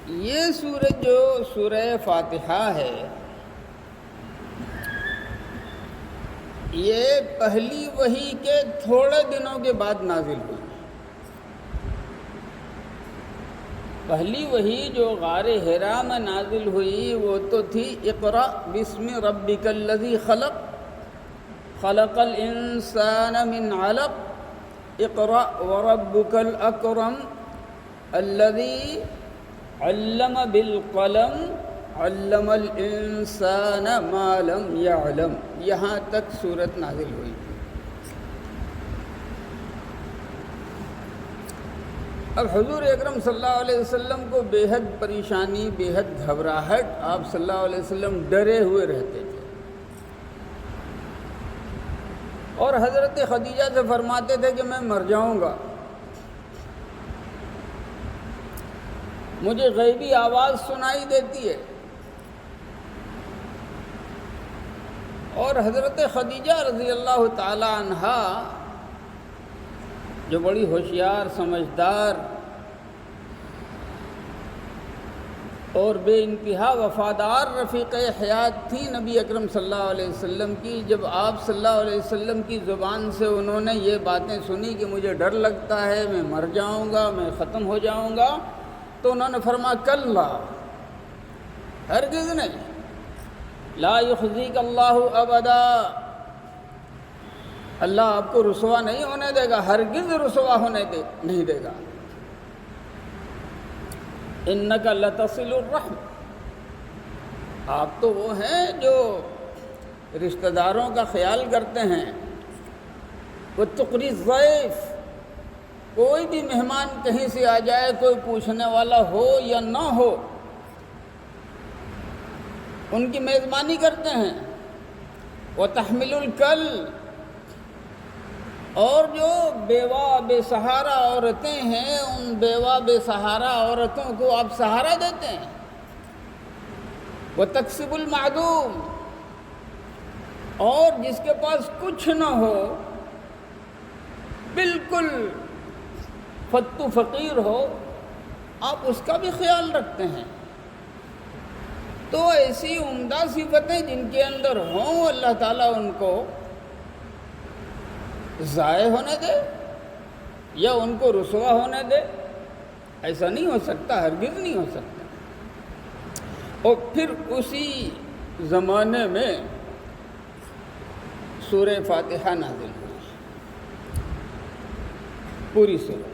یہ سورت جو سورہ فاتحہ ہے، یہ پہلی وحی کے تھوڑے دنوں کے بعد نازل ہوئی۔ پہلی وحی جو غار حرا میں نازل ہوئی وہ تو تھی اقرأ بسم ربک الذی خلق خلق الانسان من علق اقرأ وربک الاکرم الذی علم بالقلم علم الانسان ما لم يعلم، یہاں تک سورت نازل ہوئی۔ اب حضور اکرم صلی اللہ علیہ وسلم کو بے حد پریشانی، بے حد گھبراہٹ، آپ صلی اللہ علیہ وسلم ڈرے ہوئے رہتے تھے، اور حضرت خدیجہ سے فرماتے تھے کہ میں مر جاؤں گا، مجھے غیبی آواز سنائی دیتی ہے۔ اور حضرت خدیجہ رضی اللہ تعالی عنہا جو بڑی ہوشیار، سمجھدار اور بے انتہا وفادار رفیق حیات تھی نبی اکرم صلی اللہ علیہ وسلم کی، جب آپ صلی اللہ علیہ وسلم کی زبان سے انہوں نے یہ باتیں سنی کہ مجھے ڈر لگتا ہے، میں مر جاؤں گا، میں ختم ہو جاؤں گا، تو انہوں نے فرمایا کلا، ہرگز نہیں، لا یخزیک اللہ ابدا، اللہ آپ کو رسوا نہیں ہونے دے گا، ہرگز رسوا ہونے نہیں دے گا۔ انک لتصل الرحم، آپ تو وہ ہیں جو رشتہ داروں کا خیال کرتے ہیں، وتقری الضیف، کوئی بھی مہمان کہیں سے آ جائے، کوئی پوچھنے والا ہو یا نہ ہو، ان کی میزبانی کرتے ہیں۔ وتحمل الکل، اور جو بیوہ بے سہارا عورتیں ہیں، ان بیوہ بے سہارا عورتوں کو آپ سہارا دیتے ہیں۔ وتکسب المعدوم، اور جس کے پاس کچھ نہ ہو، بالکل فتو فقیر ہو، آپ اس کا بھی خیال رکھتے ہیں۔ تو ایسی عمدہ صفتیں جن کے اندر ہوں، اللہ تعالیٰ ان کو ضائع ہونے دے یا ان کو رسوا ہونے دے؟ ایسا نہیں ہو سکتا، ہرگز نہیں ہو سکتا۔ اور پھر اسی زمانے میں سورہ فاتحہ نازل ہوئی، پوری سورہ۔